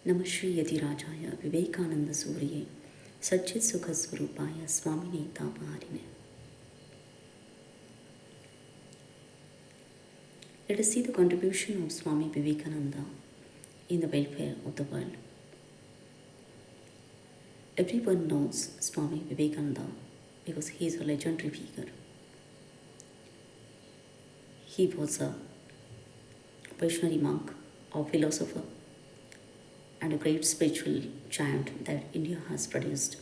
नमः श्री यतिराजाय विवेकानंद सूर्ये सच्चित सुख स्वरूपाय स्वामिने तापहारिणे. Let us see the contribution of Swami Vivekananda in the welfare of the world. Everyone knows Swami Vivekananda because he is a legendary figure. He was a visionary monk, a philosopher, and a great spiritual giant that India has produced.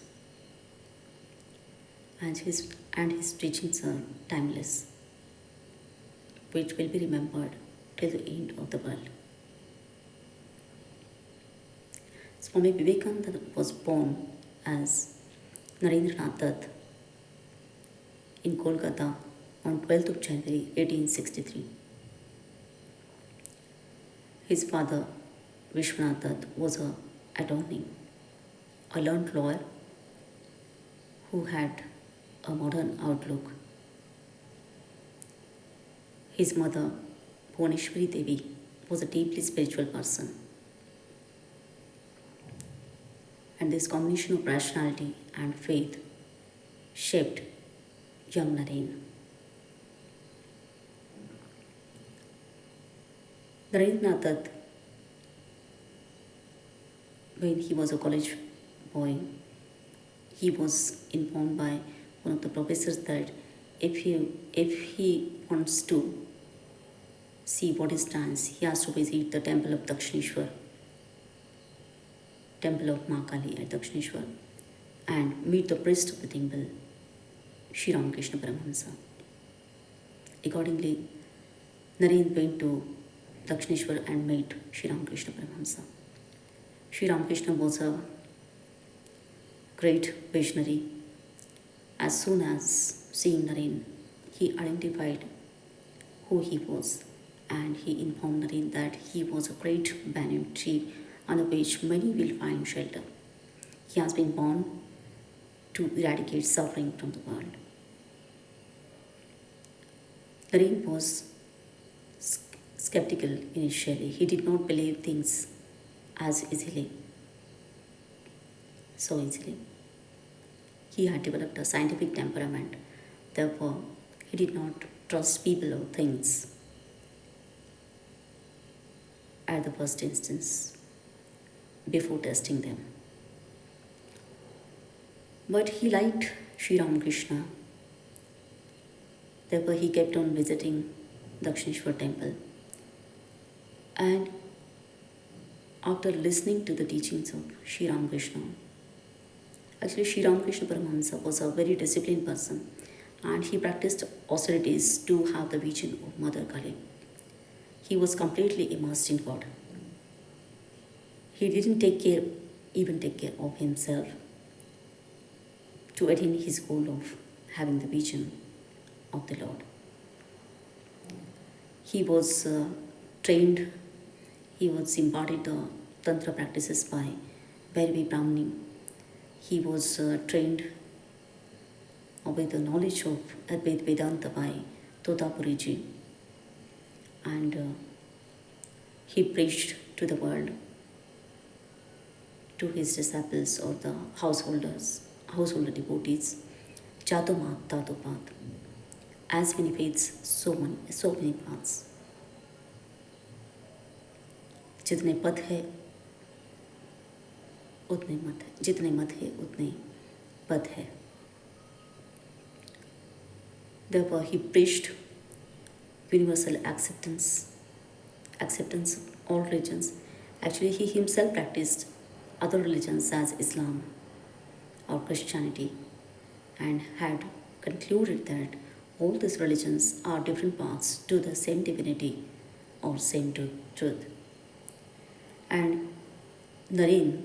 And his teachings are timeless, which will be remembered till the end of the world. Swami Vivekananda was born as Narendranath Dutt in Kolkata on 12th of January 1863. His father, Vishwanath Dutt, was an attorney, a learned lawyer who had a modern outlook. His mother, Bhuvaneshwari Devi, was a deeply spiritual person. And this combination of rationality and faith shaped young Naren. Narendranath Dutt, when he was a college boy, he was informed by one of the professors that if he wants to see what is dance, he has to visit the temple of Dakshineshwar, temple of Ma Kali at Dakshineshwar, and meet the priest of the temple, Sri Ramakrishna Paramahamsa. Accordingly, Naren went to Dakshineshwar and met Sri Ramakrishna Paramahamsa. Sri Ramakrishna was a great visionary. As soon as seeing Naren, he identified who he was, and he informed Naren that he was a great banyan tree under which many will find shelter. He has been born to eradicate suffering from the world. Naren was skeptical initially. He did not believe things so easily. He had developed a scientific temperament. Therefore, he did not trust people or things at the first instance before testing them. But he liked Sri Ramakrishna. Therefore, he kept on visiting Dakshineshwar temple. And after listening to the teachings of Sri Ramakrishna, actually Sri Ramakrishna Paramahamsa was a very disciplined person, and he practiced austerities to have the vision of Mother Kali. He was completely immersed in God. He didn't even take care of himself to attain his goal of having the vision of the Lord. He was trained, he was imparted the Tantra practices by Bhairavi Brahmani. He was trained with the knowledge of Advaita Vedanta by Totapuriji, and he preached to the world, to his disciples or the householder devotees, Jato Mat Tato Path. As many faiths, so many paths. जितने पथ है उतने मत है, जितने मत है उतने पथ है. Therefore, he preached universal acceptance of all religions. Actually, he himself practiced other religions as Islam or Christianity, and had concluded that all these religions are different paths to the same divinity or same truth. And Naren,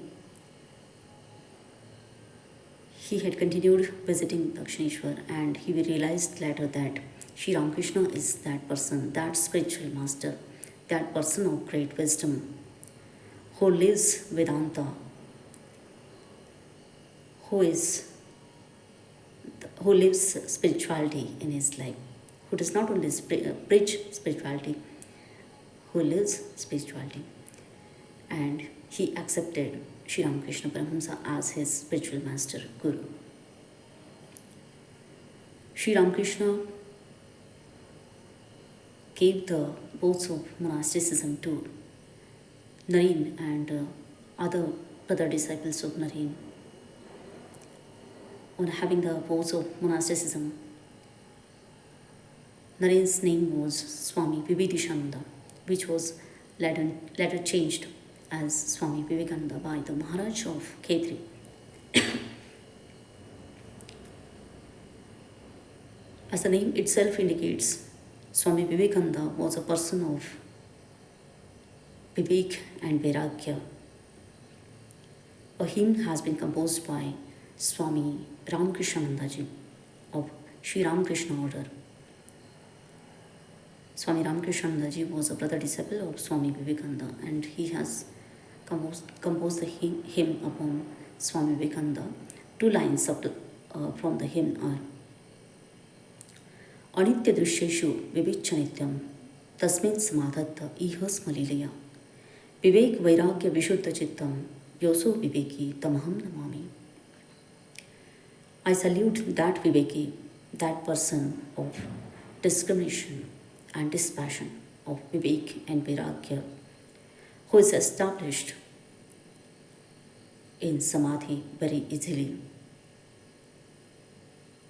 he had continued visiting Dakshineshwar, and he realized later that Sri Ramakrishna is that person, that spiritual master, that person of great wisdom, who lives Vedanta, who lives spirituality in his life, who does not only preach spirituality, who lives spirituality. and he accepted Sri Ramakrishna Paramahamsa as his spiritual master, Guru. Sri Ramakrishna gave the vows of monasticism to Naren and other brother disciples of Naren. On having the vows of monasticism, Naren's name was Swami Vivekananda, which was later changed as Swami Vivekananda by the Maharaj of Khetri. As the name itself indicates, Swami Vivekananda was a person of Vivek and Vairagya. A hymn has been composed by Swami Ramakrishnanandaji of Sri Ramakrishna order. Swami Ramakrishnanandaji was a brother disciple of Swami Vivekananda, and he has composed the hymn upon Swami Vivekananda. Two lines from the hymn are Anitya Drishyeshu Vivicchanityam Tasmin Samadhatta Ihasma Lilaya Vivek Vairagya Vishuddha Chittam Yoso Viveki Tamaham Namami. I salute that Viveki, that person of discrimination and dispassion of Vivek and Vairagya, who is established in Samadhi very easily.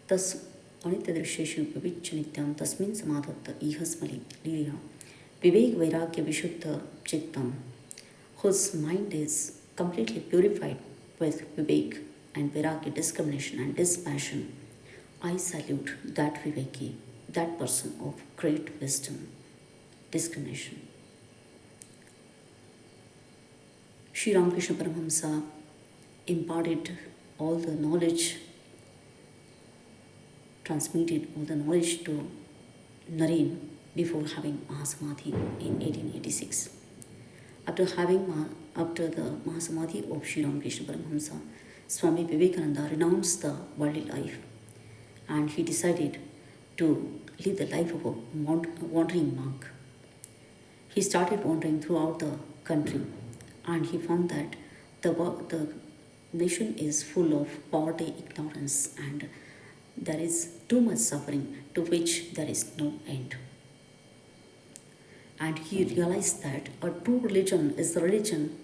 Thus, Anitya Drishyeshu Vivicchanityam Tasmin Samadhatta Ihasma Lilaya Vivek Vairagya Vishuddha Chittam, whose mind is completely purified with Vivek and Vairagya, discrimination and dispassion. I salute that Viveki, that person of great wisdom, discrimination. Sri Ramakrishna Paramahamsa imparted all the knowledge, transmitted all the knowledge to Naren before having Mahasamadhi in 1886. After the Mahasamadhi of Sri Ramakrishna Paramahamsa, Swami Vivekananda renounced the worldly life and he decided to live the life of a wandering monk. He started wandering throughout the country and he found that the nation is full of poverty, ignorance, and there is too much suffering to which there is no end. And he realized that a true religion is the religion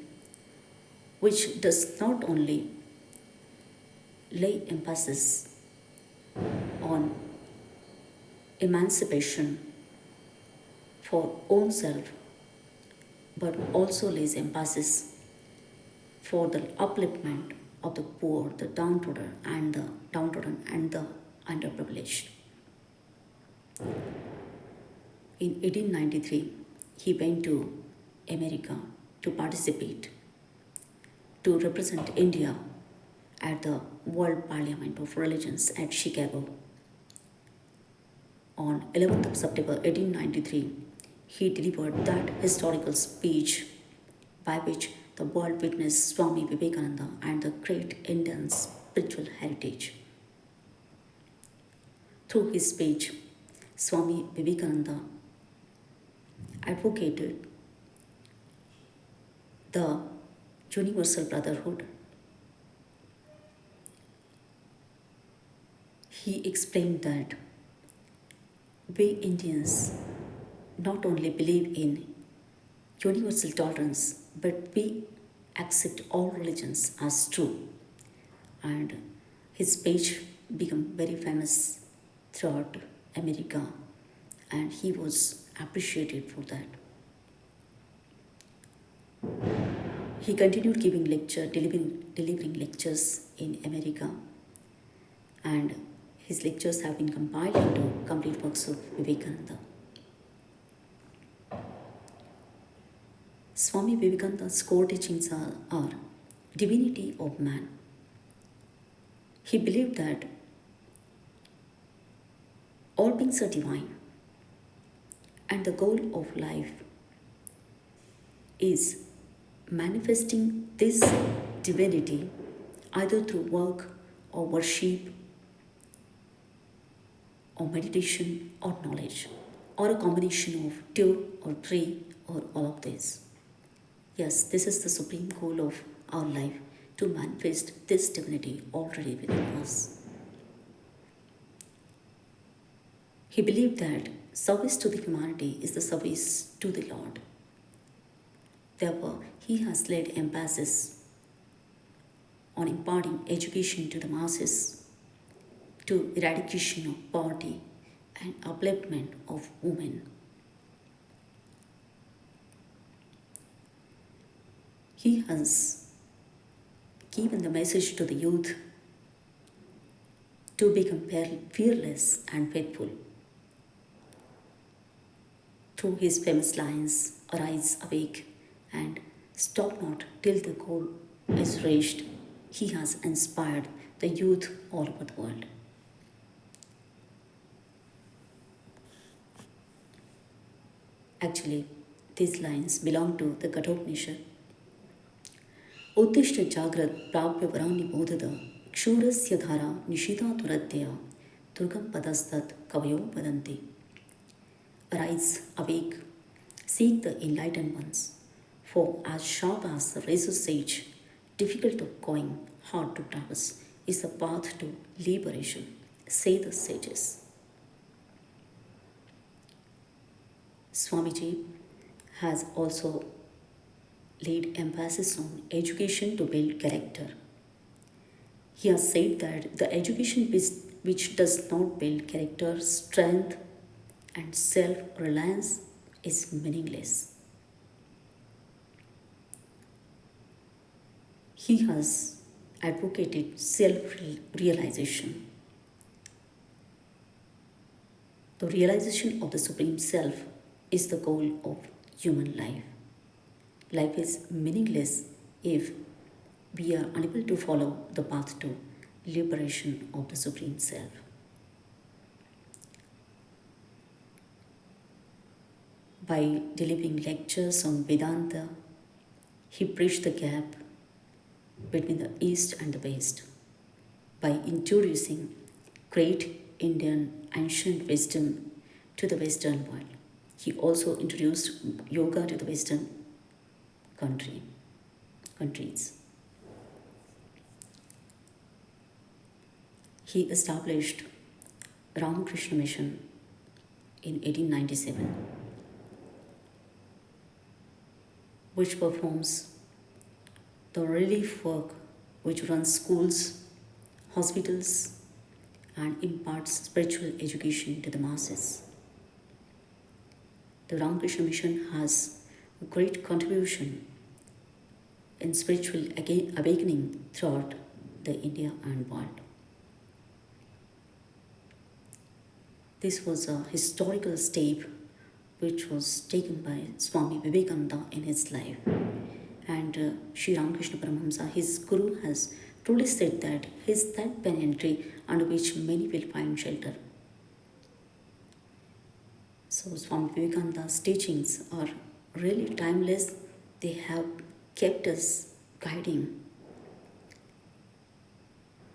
which does not only lay emphasis on emancipation for own self, but also lays emphasis for the upliftment of the poor, the downtrodden, and the underprivileged. In 1893, he went to America to participate, to represent India at the World Parliament of Religions at Chicago. On 11th of September 1893, he delivered that historical speech by which the world witnessed Swami Vivekananda and the great Indian spiritual heritage. Through his speech, Swami Vivekananda advocated the universal brotherhood. He explained that we Indians not only believe in universal tolerance, but we accept all religions as true. And his speech became very famous throughout America, and he was appreciated for that. He continued delivering lectures in America, and his lectures have been compiled into complete works of Vivekananda. Swami Vivekananda's core teachings are divinity of man. He believed that all beings are divine, and the goal of life is manifesting this divinity either through work or worship or meditation or knowledge, or a combination of two or three or all of this. Yes, this is the supreme goal of our life, to manifest this divinity already within us. He believed that service to the humanity is the service to the Lord. Therefore, he has laid emphasis on imparting education to the masses, to eradication of poverty and upliftment of women. He has given the message to the youth to become fearless and faithful. Through his famous lines, "Arise, awake, and stop not till the goal is reached," he has inspired the youth all over the world. Actually, these lines belong to the Kathopanishad. उत्तिष्ठ जाग्रत प्राप्य वरानि बोधद क्षूरस्य धारा निशिता तुरत्यया दुर्गम पदस्तत् कवयो वदन्ति. Arise, awake, seek the enlightened ones, for as sharp as the razor's edge, difficult of going, hard to traverse, is the path to liberation, say the sages. Swamiji has also laid emphasis on education to build character. He has said that the education which does not build character, strength, and self-reliance is meaningless. He has advocated self-realization. The realization of the Supreme Self is the goal of human life. Life is meaningless if we are unable to follow the path to liberation of the Supreme Self. By delivering lectures on Vedanta, he bridged the gap between the East and the West. By introducing great Indian ancient wisdom to the Western world, he also introduced yoga to the Western countries. He established Ramakrishna Mission in 1897, which performs the relief work, which runs schools, hospitals, and imparts spiritual education to the masses. The Ramakrishna Mission has a great contribution in spiritual awakening throughout the India and world. This was a historical step which was taken by Swami Vivekananda in his life. And Sri Ramakrishna Paramahamsa, his guru, has truly said that he is that banyan tree under which many will find shelter. So Swami Vivekananda's teachings are really timeless. They have kept us guiding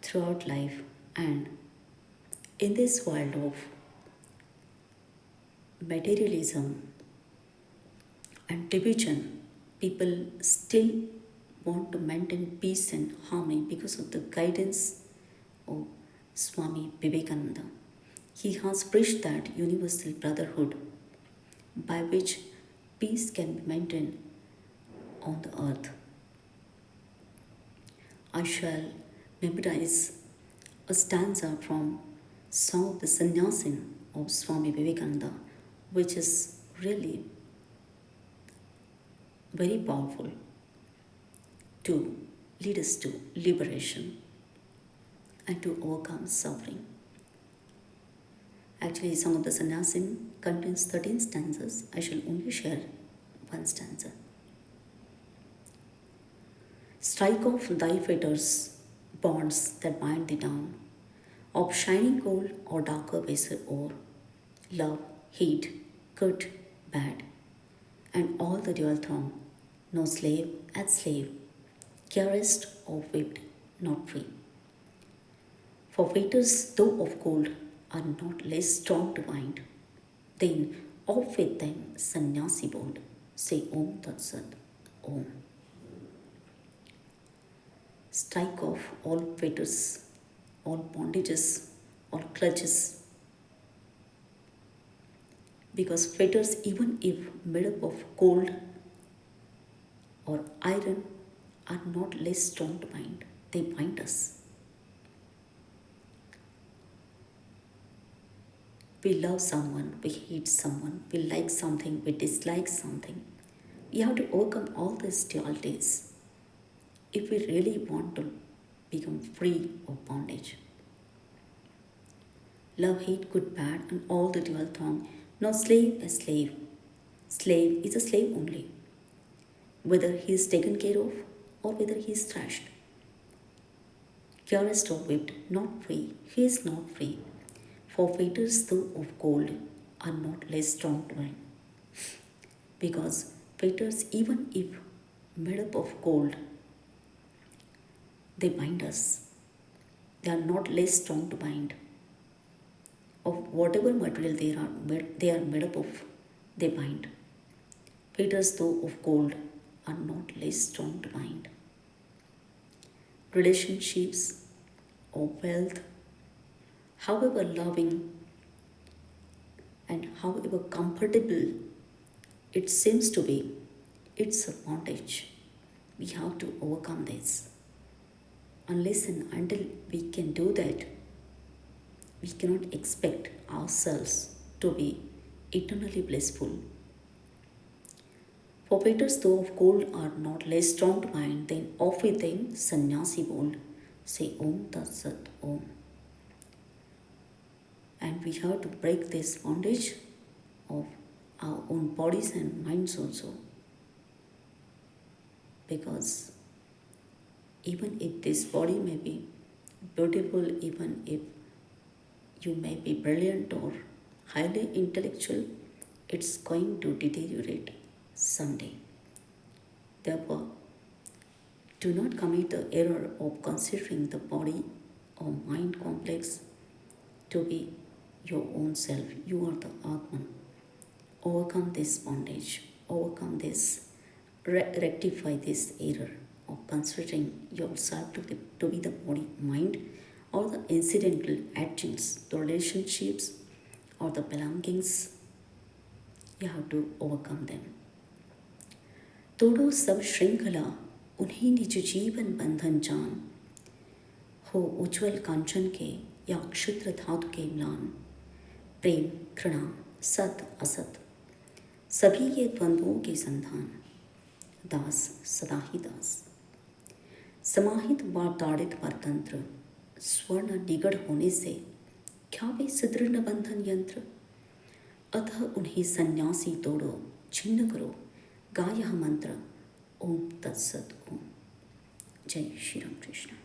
throughout life, and in this world of materialism and division, people still want to maintain peace and harmony because of the guidance of Swami Vivekananda. He has preached that universal brotherhood by which peace can be maintained on the earth. I shall memorize a stanza from Song of the Sannyasin of Swami Vivekananda, which is really very powerful to lead us to liberation and to overcome suffering. Actually, Song of the Sannyasin contains 13 stanzas. I shall only share one stanza. Strike off thy fetters, bonds that bind thee down, of shining gold or darker vessel ore, love, hate, good, bad, and all the dual throng, no slave at slave, caressed or whipped, not free. For fetters, though of gold, are not less strong to bind. Then off with them, sannyasi bold, say Om Tat Sat. Om. Strike off all fetters, all bondages, all clutches. Because fetters, even if made up of gold or iron, are not less strong to bind. They bind us. We love someone, we hate someone, we like something, we dislike something. We have to overcome all these dualities if we really want to become free of bondage. Love, hate, good, bad, and all the dual throng. No slave a slave. Slave is a slave only, whether he is taken care of or whether he is thrashed. Caressed or whipped, not free. He is not free. For fetters, though of gold, are not less strong to bind. Because fetters, even if made up of gold, they bind us. They are not less strong to bind. Of whatever material they are made up of, they bind. Fetters, though of gold, are not less strong to bind. Relationships or wealth, however loving and however comfortable it seems to be, it's a bondage. We have to overcome this. Unless and until we can do that, we cannot expect ourselves to be eternally blissful. For fetters, though of gold, are not less strong to bind, then off with them, sannyasi bold. Say Om Tat Sat Om. And we have to break this bondage of our own bodies and minds also. Because even if this body may be beautiful, even if you may be brilliant or highly intellectual, it's going to deteriorate someday. Therefore, do not commit the error of considering the body or mind complex to be your own self. You are the Atman. Overcome this bondage, overcome this, rectify this error of considering yourself to be the body, mind, or the incidental actions, the relationships, or the belongings. You have to overcome them. तोड़ो सब श्रृंखला उन्हीं निज जीवन बंधन जान हो उज्ज्वल कांचन के या क्षुद्र धातु के म्लान प्रेम घृणा सत असत सभी ये द्वंद्वों के संधान दास सदा ही दास समाहित व ताड़ित परतंत्र स्वर्ण निगढ़ होने से क्या वे सुदृढ़ बंधन यंत्र अतः उन्हें सन्यासी तोड़ो छिन्न करो गाय मंत्र ओम तत्सत ओम जय श्री राम कृष्ण।